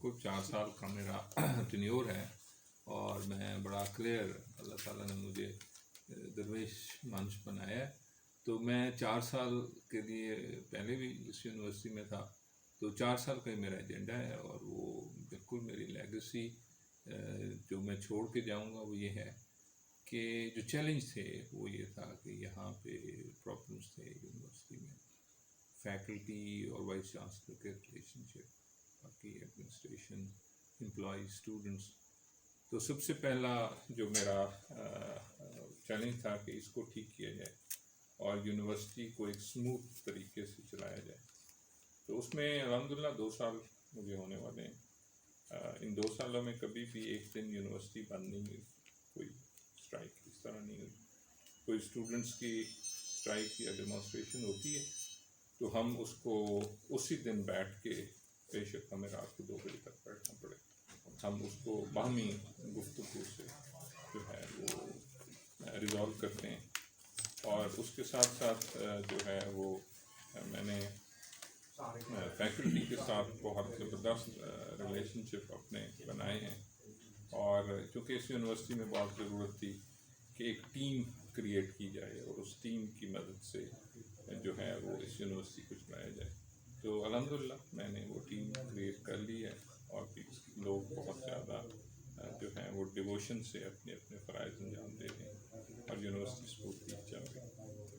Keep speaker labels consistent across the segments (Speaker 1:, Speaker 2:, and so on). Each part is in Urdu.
Speaker 1: بالکل 4 سال کا میرا ٹینیور ہے، اور میں بڑا کلیئر اللہ تعالیٰ نے مجھے درویش منش بنایا ہے. تو میں 4 سال کے لیے پہلے بھی اس یونیورسٹی میں تھا، تو 4 سال کا ہی میرا ایجنڈا ہے، اور وہ بالکل میری لیگیسی جو میں چھوڑ کے جاؤں گا وہ یہ ہے کہ جو چیلنج تھے وہ یہ تھا کہ یہاں پہ پرابلمس تھے یونیورسٹی میں، فیکلٹی اور وائس چانسلر کے ریلیشن شپ، باقی ایڈمنسٹریشن، امپلائیز، اسٹوڈنٹس. تو سب سے پہلا جو میرا چیلنج تھا کہ اس کو ٹھیک کیا جائے اور یونیورسٹی کو ایک اسموتھ طریقے سے چلایا جائے. تو اس میں الحمدللہ 2 سال مجھے ہونے والے ہیں. ان 2 سالوں میں کبھی بھی ایک دن یونیورسٹی بند نہیں ہوئی، کوئی اسٹرائک اس طرح نہیں ہوئی. کوئی اسٹوڈنٹس کی اسٹرائک یا ڈیمانسٹریشن ہوتی ہے تو ہم اس کو اسی دن بیٹھ کے، بے شک ہمیں رات کو 2 بجے تک بیٹھنا پڑے، ہم اس کو باہمی گفتگو سے جو ہے وہ ریزالو کرتے ہیں. اور اس کے ساتھ ساتھ جو ہے وہ میں نے فیکلٹی کے ساتھ بہت زبردست ریلیشن شپ اپنے بنائے ہیں. اور چونکہ اس یونیورسٹی میں بہت ضرورت تھی کہ ایک ٹیم کریٹ کی جائے اور اس ٹیم کی مدد سے جو ہے وہ اس یونیورسٹی کو چلایا جائے. تو الحمدللہ میں نے وہ ٹیم کریٹ کر لی ہے، اور لوگ بہت زیادہ جو ہیں وہ ڈیووشن سے اپنے اپنے فرائض انجام دے رہے ہیں، اور یونیورسٹی اسموتھلی چل رہی ہے.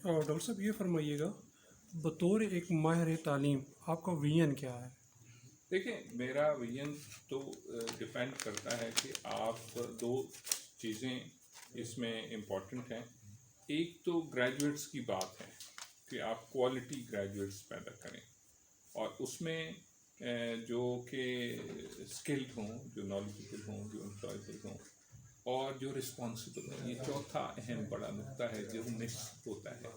Speaker 2: اور ڈاکٹر صاحب یہ فرمائیے گا، بطور ایک ماہر تعلیم آپ کا ویژن کیا ہے؟
Speaker 1: دیکھیں، میرا ویژن تو ڈپینڈ کرتا ہے کہ آپ 2 چیزیں اس میں امپورٹنٹ ہیں. ایک تو گریجویٹس کی بات ہے کہ آپ کوالٹی گریجویٹس پیدا کریں، اور اس میں جو کہ اسکلڈ ہوں، جو نالجبل ہوں، جو امپلائبل ہوں، اور جو رسپانسبل ہوں. یہ چوتھا اہم بڑا نقطہ ہے جو مس ہوتا ہے،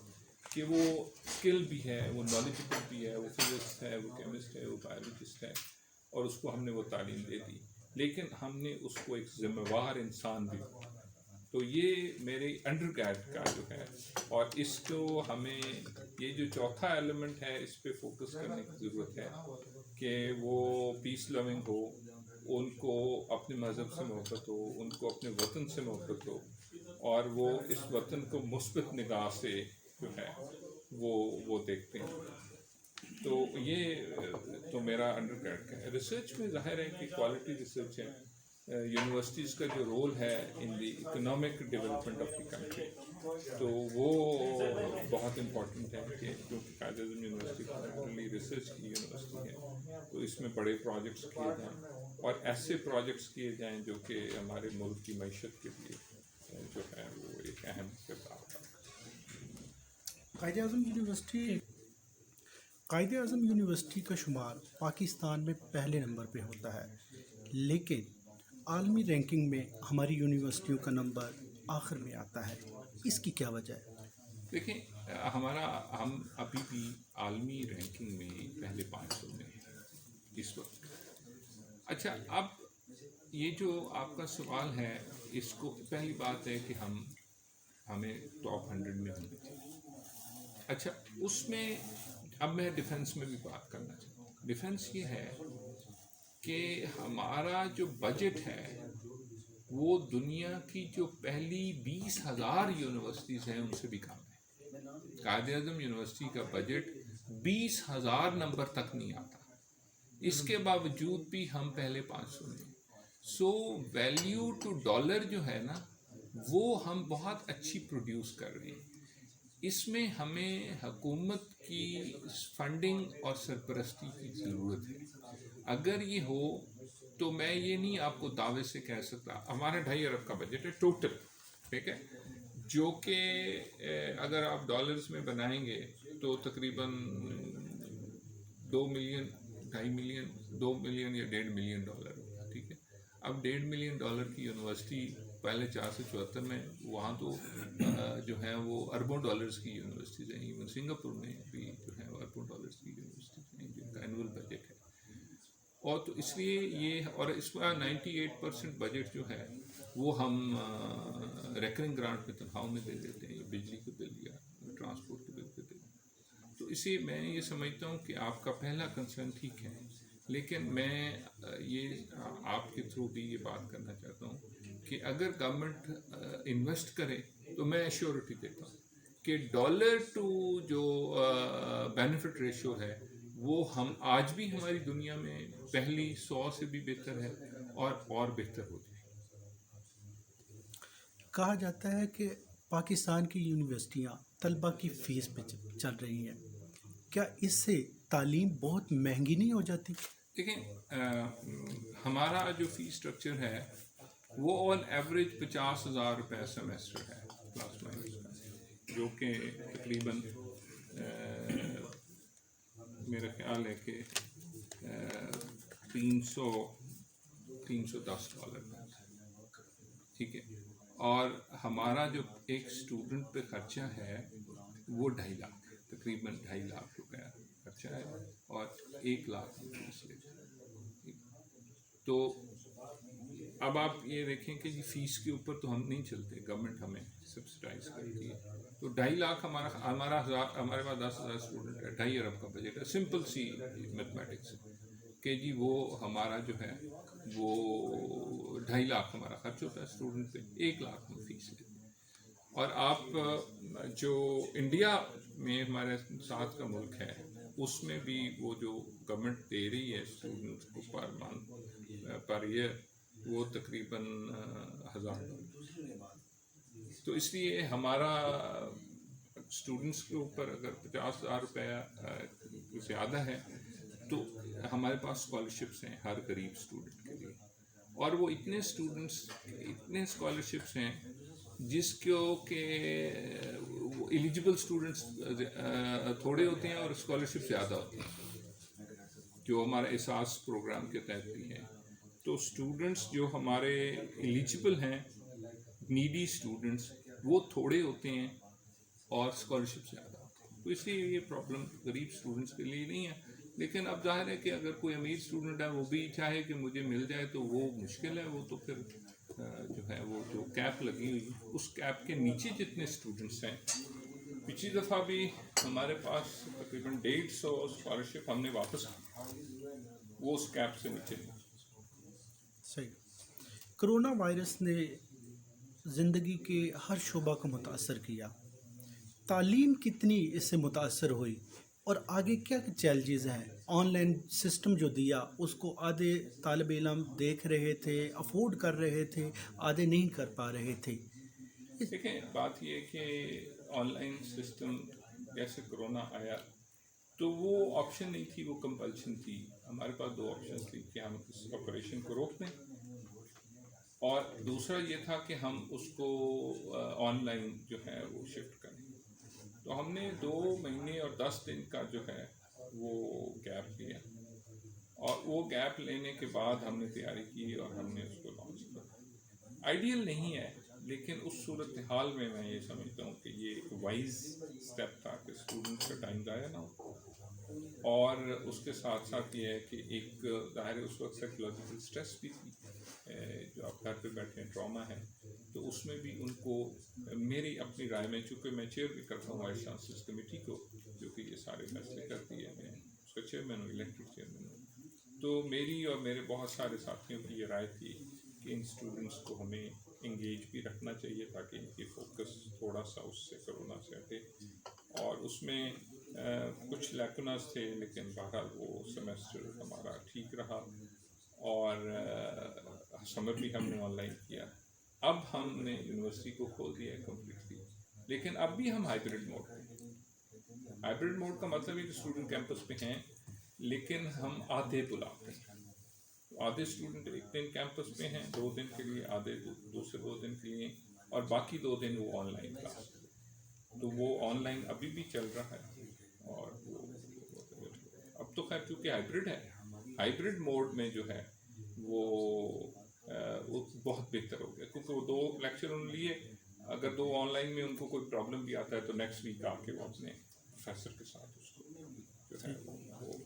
Speaker 1: کہ وہ اسکل بھی ہے، وہ نالجبل بھی ہے، وہ فزکس ہے، وہ کیمسٹ ہے، وہ بایولوجسٹ ہے، اور اس کو ہم نے وہ تعلیم دے دی، لیکن ہم نے اس کو ایک ذمہ وار انسان بھی. تو یہ میرے انڈر گریڈ کا جو ہے، اور اس کو ہمیں یہ جو چوتھا ایلیمنٹ ہے اس پہ فوکس کرنے کی ضرورت ہے کہ وہ پیس لوننگ ہو، ان کو اپنے مذہب سے محبت ہو، ان کو اپنے وطن سے محبت ہو، اور وہ اس وطن کو مثبت نگاہ سے جو ہے وہ دیکھتے ہیں. تو یہ تو میرا انڈر گریڈ کا ہے. ریسرچ میں ظاہر ہے کہ کوالٹی ریسرچ ہے. یونیورسٹیز کا جو رول ہے in the economic development of the country, تو وہ بہت امپورٹنٹ ہے کہ کیونکہ Quaid Azam university primarily research کی یونیورسٹی ہے، تو اس میں بڑے پروجیکٹس کیے جائیں، اور ایسے پروجیکٹس کیے جائیں جو کہ ہمارے ملک کی معیشت کے لیے جو ہے وہ ایک اہم کردار ادا کریں.
Speaker 3: قائد اعظم یونیورسٹی کا شمار پاکستان میں پہلے نمبر پہ ہوتا ہے، لیکن عالمی رینکنگ میں ہماری یونیورسٹیوں کا نمبر آخر میں آتا ہے. اس کی کیا وجہ ہے؟
Speaker 1: دیکھیں، ہم ابھی بھی عالمی رینکنگ میں پہلے 500 میں ہیں اس وقت. اچھا، اب یہ جو آپ کا سوال ہے، اس کو پہلی بات ہے کہ ہمیں ٹاپ 100 میں ہونا چاہیے. اچھا، اس میں اب میں ڈیفنس میں بھی بات کرنا چاہتا ہوں. ڈیفنس یہ ہے کہ ہمارا جو بجٹ ہے وہ دنیا کی جو پہلی 20,000 یونیورسٹیز ہیں ان سے بھی کم ہے. قائد اعظم یونیورسٹی کا بجٹ 20,000 نمبر تک نہیں آتا، اس کے باوجود بھی ہم پہلے 500 میں. سو ویلیو ٹو ڈالر جو ہے نا، وہ ہم بہت اچھی پروڈیوس کر رہے ہیں. اس میں ہمیں حکومت کی فنڈنگ اور سرپرستی کی ضرورت ہے. اگر یہ ہو تو میں یہ نہیں آپ کو دعوے سے کہہ سکتا. ہمارا 2.5 ارب کا بجٹ ہے ٹوٹل، ٹھیک ہے، جو کہ اگر آپ ڈالرز میں بنائیں گے تو تقریباً 2 ملین، 2.5 ملین، 2 ملین یا 1.5 ملین ڈالر ہوگا. ٹھیک ہے، اب 1.5 ملین ڈالر کی یونیورسٹی پہلے 474 میں، وہاں تو جو ہے وہ اربوں ڈالرز کی یونیورسٹیز ہیں. ایون سنگاپور میں بھی جو ہے وہ اربوں ڈالرز کی یونیورسٹیز ہیں جن کا اینول بجٹ ہے. اور تو اس لیے یہ، اور اس کا 98% بجٹ جو ہے وہ ہم ریکرنگ گرانٹ میں تنخواہوں میں دے دیتے ہیں، بجلی کے بل یا ٹرانسپورٹ کے بل پہ دے دیتے ہیں. تو اسی میں یہ سمجھتا ہوں کہ آپ کا پہلا کنسرن ٹھیک ہے، لیکن میں یہ آپ کے تھرو بھی یہ بات کرنا چاہتا ہوں کہ اگر گورنمنٹ انویسٹ کرے تو میں ایشورٹی دیتا ہوں کہ ڈالر ٹو جو بینیفٹ ریشو ہے وہ ہم آج بھی ہماری دنیا میں پہلی 100 سے بھی بہتر ہے اور بہتر ہو جائے.
Speaker 3: کہا جاتا ہے کہ پاکستان کی یونیورسٹیاں طلبہ کی فیس پہ چل رہی ہیں، کیا اس سے تعلیم بہت مہنگی نہیں ہو جاتی؟
Speaker 1: دیکھیں ہمارا جو فی اسٹرکچر ہے وہ آن ایوریج 50,000 روپے سیمیسٹر ہے پلس مائنس کا، جو کہ تقریباً میرا خیال ہے کہ $310 ٹھیک ہے. اور ہمارا جو ایک اسٹوڈنٹ پہ خرچہ ہے وہ 2.5 لاکھ، تقریباً 2.5 لاکھ روپیہ خرچہ ہے اور 1 لاکھ ہم فیس لیتے ہیں. تو اب آپ یہ دیکھیں کہ جی فیس کے اوپر تو ہم نہیں چلتے، گورنمنٹ ہمیں سبسڈائز کرتی ہے. تو 2.5 لاکھ ہمارے پاس 10,000 اسٹوڈنٹ ہے، 2.5 ارب کا بجٹ ہے. سمپل سی میتھمیٹکس کہ جی وہ ہمارا جو ہے وہ 2.5 لاکھ ہمارا خرچ ہوتا ہے اسٹوڈنٹ پہ، 1 لاکھ ہم فیس لیتے ہیں. اور آپ جو انڈیا میں ہمارے ساتھ کا ملک ہے اس میں بھی وہ جو گورنمنٹ دے رہی ہے اسٹوڈنٹ کو پر منتھ پر ایئر وہ تقریباً $1,000. تو اس لیے ہمارا اسٹوڈنٹس کے اوپر اگر 50,000 روپیہ زیادہ ہے تو ہمارے پاس اسکالرشپس ہیں ہر غریب اسٹوڈنٹ کے لیے، اور وہ اتنے اسکالرشپس ہیں جس کو کہ ایلیجبل اسٹوڈنٹس تھوڑے ہوتے ہیں اور اسکالرشپ زیادہ ہوتی ہیں جو ہمارے احساس پروگرام کے تحت بھی ہیں. تو اسٹوڈنٹس جو ہمارے ایلیجبل ہیں نیڈی اسٹوڈنٹس وہ تھوڑے ہوتے ہیں اور اسکالرشپ زیادہ ہوتی ہیں. تو اس لیے یہ پرابلم غریب اسٹوڈنٹس کے لیے نہیں ہے. لیکن اب ظاہر ہے کہ اگر کوئی امیر اسٹوڈنٹ ہے وہ بھی چاہے کہ مجھے مل جائے تو وہ مشکل ہے. وہ تو پھر جو ہے وہ جو کیپ لگی ہوئی اس کیپ کے نیچے جتنے اسٹوڈنٹس ہیں، پچھلی دفعہ بھی ہمارے پاس تقریباً 150 اسکالرشپ ہم نے واپس کی، وہ اس کیپ سے نیچے نہیں.
Speaker 3: صحیح. کرونا وائرس نے زندگی کے ہر شعبہ کو متاثر کیا، تعلیم کتنی اس سے متاثر ہوئی اور آگے کیا چیلنجز ہیں؟ آن لائن سسٹم جو دیا اس کو آدھے طالب علم دیکھ رہے تھے، افورڈ کر رہے تھے، آدھے نہیں کر پا رہے تھے.
Speaker 1: دیکھیں بات یہ ہے کہ آن لائن سسٹم جیسے کرونا آیا تو وہ آپشن نہیں تھی، وہ کمپلشن تھی. ہمارے پاس 2 آپشن تھی کہ ہم اس آپریشن کو روک دیں اور دوسرا یہ تھا کہ ہم اس کو آن لائن جو ہے وہ شفٹ کریں. تو ہم نے 2 مہینے اور 10 دن کا جو ہے وہ گیپ لیا اور وہ گیپ لینے کے بعد ہم نے تیاری کی اور ہم نے اس کو لانچ کیا. آئیڈیل نہیں ہے لیکن اس صورتحال میں یہ سمجھتا ہوں کہ یہ ایک وائز اسٹیپ تھا کہ اسٹوڈنٹ کا ٹائم ضائع نہ ہو. اور اس کے ساتھ ساتھ یہ ہے کہ ایک ظاہر اس وقت سائیکولوجیکل اسٹریس بھی تھی، جو آپ گھر پہ بیٹھے ٹراما ہے، تو اس میں بھی ان کو میری اپنی رائے میں، چونکہ میں چیئر بھی کرتا ہوں وائس چانسلرس کمیٹی کو جو کہ یہ سارے فیصلے کرتی ہے، میں اس کا چیئرمین ہوں، الیکٹڈ چیئرمین ہوں. تو میری اور میرے بہت سارے ساتھیوں کی یہ رائے تھی کہ ان اسٹوڈنٹس کو ہمیں انگیج بھی رکھنا چاہیے تاکہ ان کی فوکس تھوڑا سا اس سے کرونا سے ہٹے. اور اس میں کچھ لیکناز تھے لیکن بہرحال وہ سیمیسٹر ہمارا ٹھیک رہا اور سمر بھی ہم نے آن لائن کیا. اب ہم نے یونیورسٹی کو کھول دیا ہے کمپلیٹلی، لیکن اب بھی ہم ہائیبرڈ موڈ پہ. ہائیبرڈ موڈ کا مطلب ہے کہ اسٹوڈنٹ کیمپس پہ ہیں لیکن ہم آدھے بلاتے ہیں. آدھے اسٹوڈنٹ ایک دن کیمپس پہ ہیں 2 دن کے لیے، آدھے دوسرے 2 دن کے لیے، اور باقی 2 دن وہ آن لائن کلاس. تو وہ آن لائن ابھی بھی چل رہا ہے اور وہ اب تو خیر چونکہ ہائیبرڈ ہے، ہائیبرڈ موڈ میں جو ہے وہ بہت بہتر ہو گیا کیونکہ وہ 2 لیکچر انہوں نے لیے. اگر 2 آن لائن میں ان کو کوئی پرابلم بھی آتا ہے تو نیکسٹ ویک آ کے وہ اپنے پروفیسر کے ساتھ اس کو جو ہے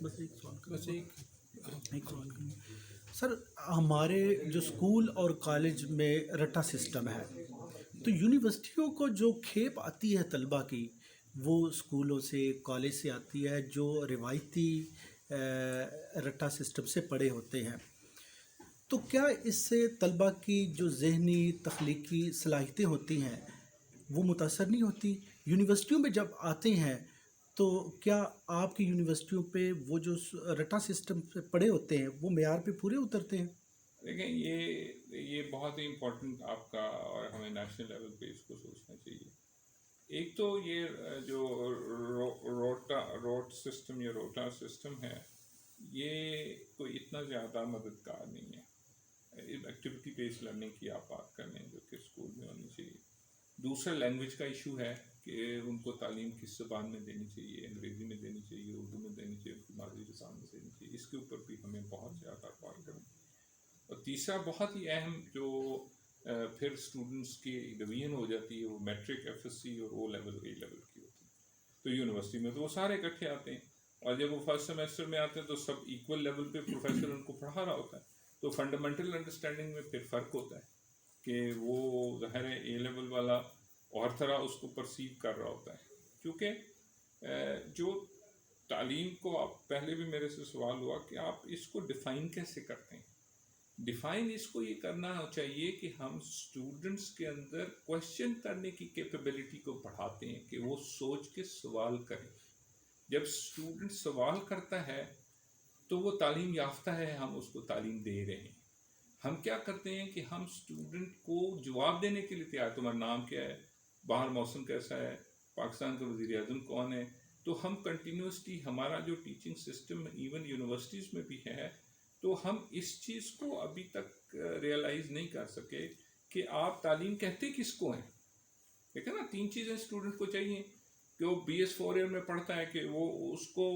Speaker 3: بس ایک سوال سر، ہمارے جو اسکول اور کالج میں رٹا سسٹم ہے تو یونیورسٹیوں کو جو کھیپ آتی ہے طلبہ کی وہ اسکولوں سے کالج سے آتی ہے. جو روایتی رٹا سسٹم سے پڑے ہوتے ہیں، تو کیا اس سے طلبہ کی جو ذہنی تخلیقی صلاحیتیں ہوتی ہیں وہ متاثر نہیں ہوتی؟ یونیورسٹیوں میں جب آتے ہیں تو کیا آپ کی یونیورسٹیوں پہ وہ جو رٹا سسٹم پہ پڑے ہوتے ہیں وہ معیار پہ پورے اترتے ہیں؟
Speaker 1: دیکھیں یہ بہت ہی امپورٹنٹ آپ کا، اور ہمیں نیشنل لیول پہ اس کو سوچنا چاہیے. ایک تو یہ جو روٹ سسٹم یا روٹا سسٹم ہے، یہ کوئی اتنا زیادہ مددگار نہیں ہے. ایکٹیویٹی بیسڈ لرننگ کی آپ بات کر رہے ہیں جو کہ اسکول میں ہونی چاہیے. دوسرا لینگویج کا ایشو ہے کہ ان کو تعلیم کس زبان میں دینی چاہیے، انگریزی میں دینی چاہیے، اردو میں دینی چاہیے، ان کی مادری زبان میں دینی چاہیے. اس کے اوپر بھی ہمیں بہت زیادہ کار کریں. اور تیسرا بہت ہی اہم جو پھر اسٹوڈنٹس کی ڈویژن ہو جاتی ہے، وہ میٹرک، ایف ایس سی اور او لیول، اے لیول کی ہوتی ہے. تو یونیورسٹی میں تو وہ سارے اکٹھے آتے ہیں، اور جب وہ فرسٹ سیمسٹر میں آتے ہیں تو سب ایکول لیول پہ پروفیسر ان کو پڑھا رہا ہوتا ہے. تو فنڈامنٹل انڈرسٹینڈنگ میں پھر فرق ہوتا ہے کہ وہ ظاہر ہے اے لیول والا اور طرح اس کو پرسیو کر رہا ہوتا ہے. کیونکہ جو تعلیم کو آپ پہلے بھی میرے سے سوال ہوا کہ آپ اس کو ڈیفائن کیسے کرتے ہیں. ڈیفائن اس کو یہ کرنا چاہیے کہ ہم اسٹوڈنٹس کے اندر کویشچن کرنے کی کیپیبلٹی کو بڑھاتے ہیں کہ وہ سوچ کے سوال کریں. جب اسٹوڈنٹ سوال کرتا ہے تو وہ تعلیم یافتہ ہے، ہم اس کو تعلیم دے رہے ہیں. ہم کیا کرتے ہیں کہ ہم اسٹوڈنٹ کو جواب دینے کے لیے تیار، تمہارا نام کیا ہے، باہر موسم کیسا ہے، پاکستان کا وزیر اعظم کون ہے. تو ہم کنٹینیوسلی ہمارا جو ٹیچنگ سسٹم ایون یونیورسٹیز میں بھی ہے، تو ہم اس چیز کو ابھی تک ریئلائز نہیں کر سکے کہ آپ تعلیم کہتے کس کو ہیں. دیکھیں نا، 3 چیزیں اسٹوڈنٹ کو چاہیے کہ وہ بی ایس 4 ایئر میں پڑھتا ہے کہ وہ اس کو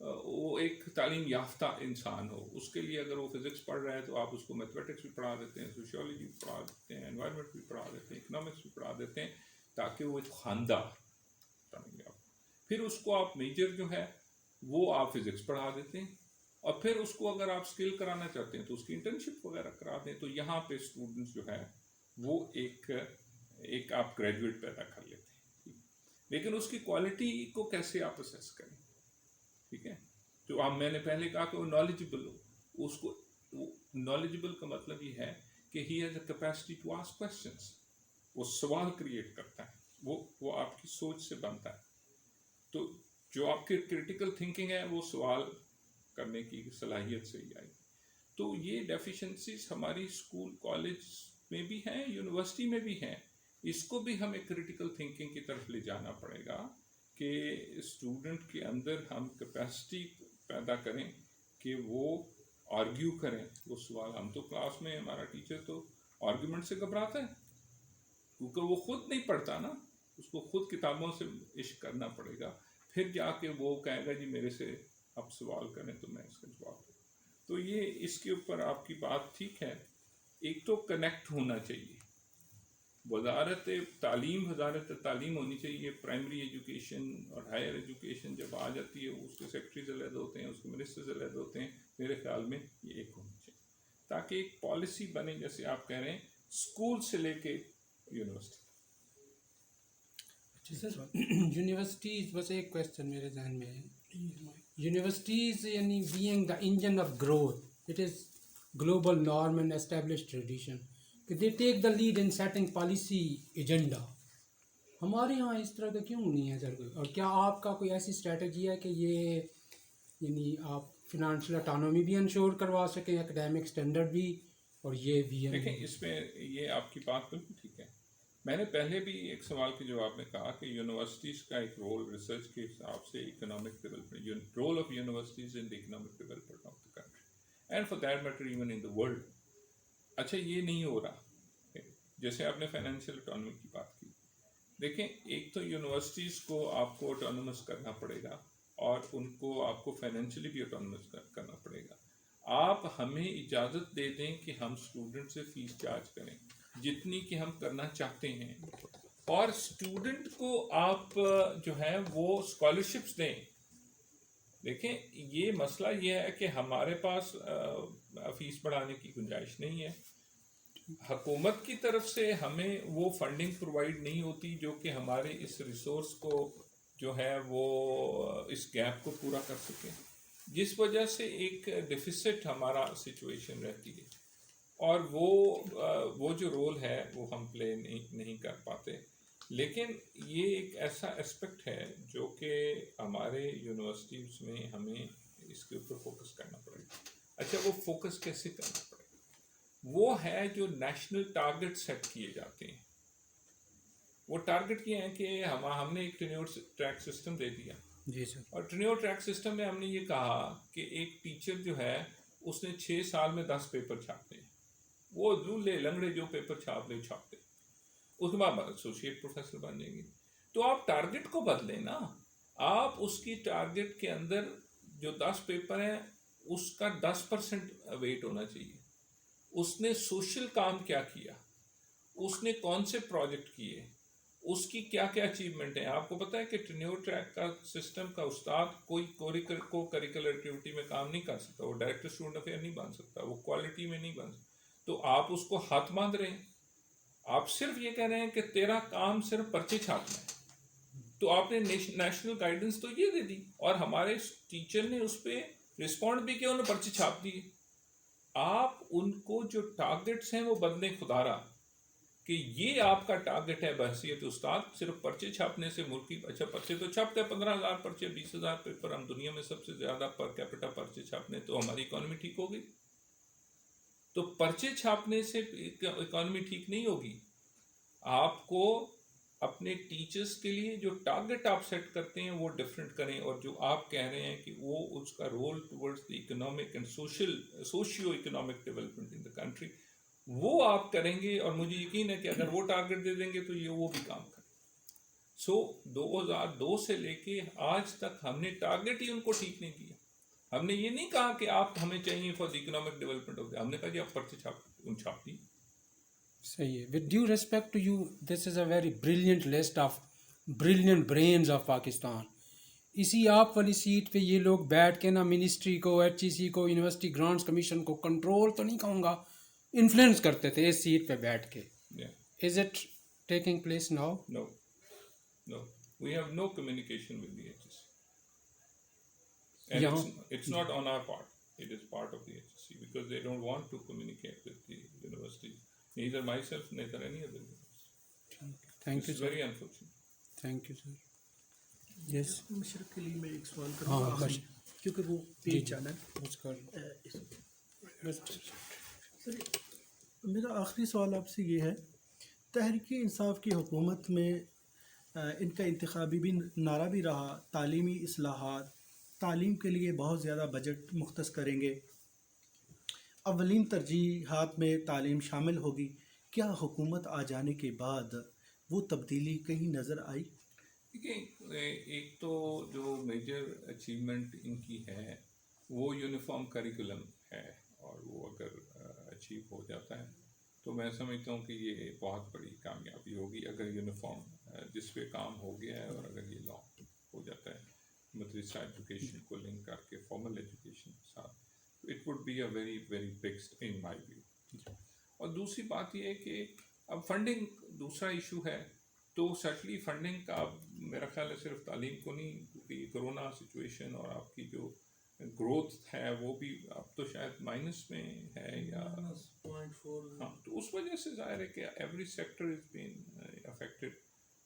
Speaker 1: وہ ایک تعلیم یافتہ انسان ہو. اس کے لیے اگر وہ فزکس پڑھ رہا ہے تو آپ اس کو میتھمیٹکس بھی پڑھا دیتے ہیں، سوشیولوجی بھی پڑھا دیتے ہیں، انوائرمنٹ بھی پڑھا دیتے ہیں، اکنامکس بھی پڑھا دیتے ہیں، تاکہ وہ ایک خواندہ تعلیم یافتہ. پھر اس کو آپ میجر جو ہے وہ آپ فزکس پڑھا دیتے ہیں، اور پھر اس کو اگر آپ اسکل کرانا چاہتے ہیں تو اس کی انٹرنشپ وغیرہ کرا دیں. تو یہاں پہ اسٹوڈنٹس جو ہے وہ ایک آپ گریجویٹ پیدا کر لیتے ہیں. لیکن اس کی کوالٹی کو کیسے آپ اسیس کریں؟ ٹھیک ہے، جو آپ میں نے پہلے کہا کہ وہ نالجبل ہو. اس کو نالجبل کا مطلب یہ ہے کہ he has a capacity to ask questions. وہ سوال کریٹ کرتا ہے، وہ آپ کی سوچ سے بنتا ہے. تو جو آپ کی کرٹیکل تھنکنگ ہے وہ سوال کرنے کی صلاحیت سے ہی آئی. تو یہ ڈیفیشنسیز ہماری اسکول کالج میں بھی ہیں، یونیورسٹی میں بھی ہیں. اس کو بھی ہمیں کریٹیکل تھنکنگ کی طرف لے جانا پڑے گا کہ اسٹوڈنٹ کے اندر ہم کیپیسٹی پیدا کریں کہ وہ آرگیو کریں. وہ سوال، ہم تو کلاس میں ہمارا ٹیچر تو آرگیومنٹ سے گھبراتا ہے کیونکہ وہ خود نہیں پڑھتا نا، اس کو خود کتابوں سے عشق کرنا پڑے گا. پھر جا کے وہ کہے گا جی میرے سے آپ سوال کریں تو میں اس کا جواب دوں. تو یہ اس کے اوپر آپ کی بات ٹھیک ہے. ایک تو کنیکٹ ہونا چاہیے. وزارت تعلیم ہونی چاہیے. پرائمری ایجوکیشن اور ہائر ایجوکیشن جب آ جاتی ہے اس کے سیکرٹریز علیحدہ ہوتے ہیں، اس کے منسٹرز علیحدہ ہوتے ہیں. میرے خیال میں یہ ایک ہونی چاہیے تاکہ ایک پالیسی بنے، جیسے آپ کہہ رہے ہیں اسکول سے لے کے یونیورسٹی.
Speaker 4: سر یونیورسٹیز، بس ایک کویشچن میرے ذہن میں ہے. یونیورسٹیز یعنی being the engine of growth, it is global norm and establish tradition کہ they take the lead in setting policy agenda. ہمارے یہاں اس طرح کا کیوں نہیں ہے سر کوئی؟ اور کیا آپ کا کوئی ایسی اسٹریٹجی ہے کہ یہ یعنی آپ فنانشیل اٹانومی بھی انشور کروا سکیں، اکیڈیمک اسٹینڈرڈ بھی، اور یہ بھی
Speaker 1: دیکھیں اس میں یہ آپ کی بات بالکل ٹھیک ہے. میں نے پہلے بھی ایک سوال کے جواب میں کہا کہ یونیورسٹیز کا ایک رول ریسرچ کے حساب سے economic development, role of universities in the economic development of the country and for that matter even in the world. اچھا یہ نہیں ہو رہا. جیسے آپ نے فائنینشیل اٹانومی کی بات کی، دیکھیں ایک تو یونیورسٹیز کو آپ کو اٹانومس کرنا پڑے گا اور ان کو آپ کو فائنینشلی بھی اٹانومس کرنا پڑے گا. آپ ہمیں اجازت دے دیں کہ ہم اسٹوڈنٹ سے فیس چارج کریں جتنی کہ ہم کرنا چاہتے ہیں، اور اسٹوڈنٹ کو آپ جو ہے وہ اسکالرشپس دیں. دیکھیں یہ مسئلہ یہ ہے کہ ہمارے پاس فیس بڑھانے کی گنجائش نہیں ہے. حکومت کی طرف سے ہمیں وہ فنڈنگ پرووائڈ نہیں ہوتی جو کہ ہمارے اس ریسورس کو جو ہے وہ اس گیپ کو پورا کر سکے. جس وجہ سے ایک ڈیفیسٹ ہمارا سچویشن رہتی ہے، اور وہ جو رول ہے وہ ہم پلے نہیں کر پاتے. لیکن یہ ایک ایسا اسپیکٹ ہے جو کہ ہمارے یونیورسٹیز میں ہمیں اس کے اوپر فوکس کرنا پڑے گا. اچھا، وہ فوکس کیسے کرنا پڑے گا؟ وہ ہے جو نیشنل ٹارگٹ سیٹ کیے جاتے ہیں. وہ ٹارگٹ یہ ہیں کہ ہم نے ایک ٹینیور ٹریک سسٹم دے دیا،
Speaker 4: جی سر.
Speaker 1: اور ٹینیور ٹریک سسٹم میں ہم نے یہ کہا کہ ایک ٹیچر جو ہے اس نے 6 سال میں 10 پیپر چھاپتے ہیں. وہ لولے لنگڑے جو پیپر چھاپتے ہیں، اس کے بعد ایسوسیٹ پروفیسر بن جائیں گے. تو آپ ٹارگٹ کو بدلیں نا. آپ اس کی ٹارگٹ کے اندر جو 10 پیپر ہیں اس کا 10% ویٹ ہونا چاہیے. اس نے سوشل کام کیا کیا، اس نے کون سے پروجیکٹ کیے، اس کی کیا کیا اچیومنٹ ہیں. آپ کو پتہ ہے کہ ٹینیور ٹریک کا سسٹم کا استاد کوئی کو کریکولر ایکٹیویٹی میں کام نہیں کر سکتا، وہ ڈائریکٹر اسٹوڈنٹ افیئر نہیں بن سکتا، وہ کوالٹی میں نہیں بن سکتا. تو آپ اس کو ہاتھ باندھ رہے ہیں. آپ صرف یہ کہہ رہے ہیں کہ تیرا کام صرف پرچے چھاپنا ہے. تو آپ نے نیشنل گائیڈنس تو یہ دے دی، اور ہمارے ٹیچر نے اس پہ رسپونڈ بھی کیا، انہوں نے پرچے چھاپ دیے. آپ ان کو جو ٹارگٹس ہیں وہ بدلیں خدا را، کہ یہ آپ کا ٹارگٹ ہے بحیثیت استاد صرف پرچے چھاپنے سے ملک کی. اچھا، پرچے تو چھاپتے ہیں 15,000 پرچے، 20,000 پیپر. ہم دنیا میں سب سے زیادہ پر کیپٹا پرچے چھاپنے، تو ہماری اکانومی ٹھیک ہوگی؟ تو پرچے چھاپنے سے اکانومی ٹھیک نہیں ہوگی. آپ کو اپنے ٹیچرز کے لیے جو ٹارگٹ آپ سیٹ کرتے ہیں وہ ڈفرینٹ کریں، اور جو آپ کہہ رہے ہیں کہ وہ اس کا role towards the economic and socio economic development in the country, وہ آپ کریں گے. اور مجھے یقین ہے کہ اگر وہ ٹارگٹ دے دیں گے تو وہ بھی کام کریں. سو 2002 سے لے کے آج تک ہم نے ٹارگٹ ہی ان کو ٹھیک نہیں کیا. ہم نے یہ نہیں کہا کہ آپ ہمیں چاہیے for the economic development of, ہم نے کہا جی آپ پرچے چھاپ دی.
Speaker 4: صحیح ہے. With due respect to you, this is a very brilliant list of brilliant brains of Pakistan. اسی آپ والی سیٹ پہ یہ لوگ بیٹھ کے نا منسٹری کو، ایچ ای سی کو، یونیورسٹی گرانٹس کمیشن کو کنٹرول تو نہیں کہوں گا، انفلوئنس کرتے تھے اس سیٹ پہ بیٹھ کے. Is it taking place now?
Speaker 1: No, we have no communication with the HSC. And it's not on our part. It is part of the HSC because they don't want to communicate with the university. Neither myself, neither any other university.
Speaker 4: Thank you,
Speaker 1: It's
Speaker 4: sir.
Speaker 1: very unfortunate.
Speaker 4: Thank you, sir. Yes.
Speaker 3: Musharraf کے لیے میں ایک سوال کروں گا، کیونکہ وہ پیج جانا ہے. میرا آخری سوال آپ سے یہ ہے، تحریک انصاف کی حکومت میں ان کا انتخابی بھی نعرہ بھی رہا تعلیمی اصلاحات، تعلیم کے لیے بہت زیادہ بجٹ مختص کریں گے، اولین ترجیحات میں تعلیم شامل ہوگی. کیا حکومت آ جانے کے بعد وہ تبدیلی کہیں نظر آئی؟
Speaker 1: دیکھیں، ایک تو جو میجر اچیومنٹ ان کی ہے وہ یونیفارم کریکولم ہے، اور وہ اگر اچیو ہو جاتا ہے تو میں سمجھتا ہوں کہ یہ بہت بڑی کامیابی ہوگی. اگر یونیفارم جس پہ کام ہو گیا ہے اور اگر یہ لا ہو جاتا ہے مدرسہ ایجوکیشن کو لنک کر کے فارمل ایجوکیشن کے ساتھ، it would be a very very big in my view. اور دوسری بات یہ ہے کہ اب فنڈنگ دوسرا ایشو ہے. تو سٹلی فنڈنگ کا اب میرا خیال ہے صرف تعلیم کو نہیں، کیونکہ یہ کرونا سچویشن اور آپ کی جو گروتھ ہے وہ بھی اب تو شاید مائنس میں ہے یا ہاں، تو اس وجہ سے ظاہر ہے کہ every sector is been affected.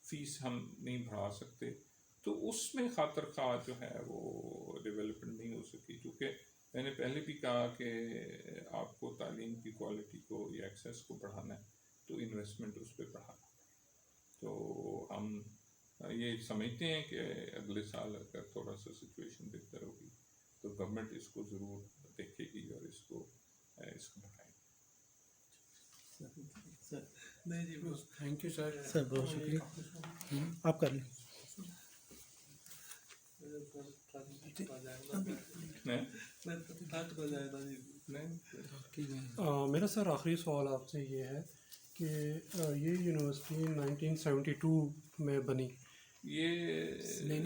Speaker 1: Fees ہم نہیں بڑھا سکتے، تو اس میں خاطر خواہ جو ہے وہ ڈیولپمنٹ نہیں ہو سکی. کیونکہ میں نے پہلے بھی کہا کہ آپ کو تعلیم کی کوالٹی کو یا ایکسیس کو بڑھانا ہے تو انویسٹمنٹ اس پہ بڑھانا. تو ہم یہ سمجھتے ہیں کہ اگلے سال اگر تھوڑا سا سچویشن بہتر ہوگی تو گورنمنٹ اس کو ضرور دیکھے گی اور اس کو بڑھائے گی.
Speaker 4: Thank you sir.
Speaker 3: سر بہت شکریہ، آپ کر لیں.
Speaker 2: میرا سر آخری سوال آپ سے یہ ہے کہ یہ یونیورسٹی 1972 میں بنی،
Speaker 1: یہ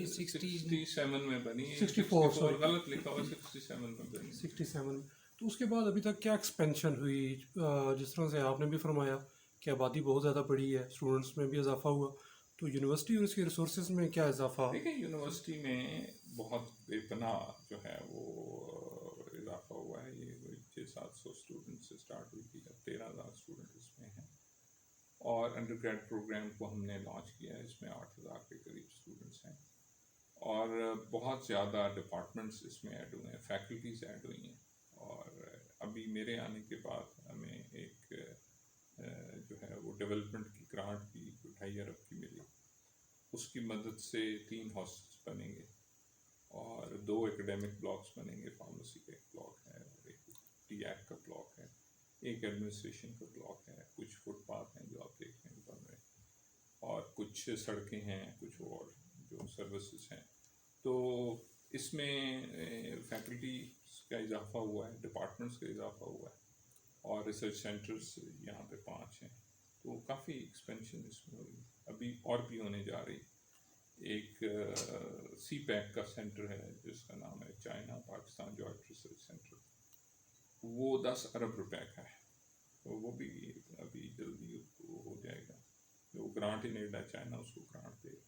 Speaker 1: 67 میں بنی،
Speaker 2: 64
Speaker 1: غلط لکھا ہوا، 67 میں بنی.
Speaker 2: 67. تو اس کے بعد ابھی تک کیا ایکسپینشن ہوئی؟ جس طرح سے آپ نے بھی فرمایا کہ آبادی بہت زیادہ بڑھی ہے، اسٹوڈنٹس میں بھی اضافہ ہوا، تو یونیورسٹی اور اس کے ریسورسز میں کیا اضافہ؟
Speaker 1: دیکھیں، یونیورسٹی میں بہت بے پناہ جو ہے وہ اضافہ ہوا ہے. یہ 600-700 اسٹوڈنٹ سے اسٹارٹ ہوئی تھی، اب 13,000 اسٹوڈنٹ اس میں ہیں. اور انڈر گریڈ پروگرام کو ہم نے لانچ کیا ہے، اس میں 8,000 کے قریب اسٹوڈنٹس ہیں، اور بہت زیادہ ڈپارٹمنٹس اس میں ایڈ ہوئے ہیں، فیکلٹیز ایڈ ہوئی ہیں. اور ابھی میرے آنے کے بعد ہمیں ایک جو ہے وہ ڈیولپمنٹ کی گرانٹ بھی 2.5 ارب کی ملی. اس کی مدد سے 3 ہاسٹلس بنیں گے اور 2 ایکڈیمک بلاکس بنیں گے. فارمیسی کا ایک بلاک ہے اور ایک ٹی ایک کا بلاک ہے، ایک ایڈمنسٹریشن کا بلاک ہے. کچھ فٹ پاتھ ہیں جو آپ دیکھ رہے ہیں بن رہے ہیں، اور کچھ سڑکیں ہیں، کچھ اور جو سروسز ہیں. تو اس میں فیکلٹیز کا اضافہ ہوا ہے، ڈپارٹمنٹس کا اضافہ ہوا ہے، اور ریسرچ سینٹرز یہاں پہ 5 ہیں. تو کافی ایکسپینشن اس میں ہوئی، ابھی اور بھی ہونے جا رہی. ایک سی پیک کا سینٹر ہے جس کا نام ہے China Pakistan joint research centre, وہ 10 ارب روپے کا ہے. تو وہ بھی ابھی جلدی ہو جائے گا. وہ گرانٹ ان ایڈ ہے، چائنا اس کو گرانٹ دے گا،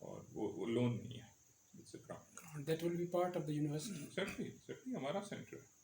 Speaker 1: اور وہ لون نہیں ہے، it's a grant.
Speaker 4: That will be part of the university.
Speaker 1: سیٹلی ہمارا سینٹر ہے.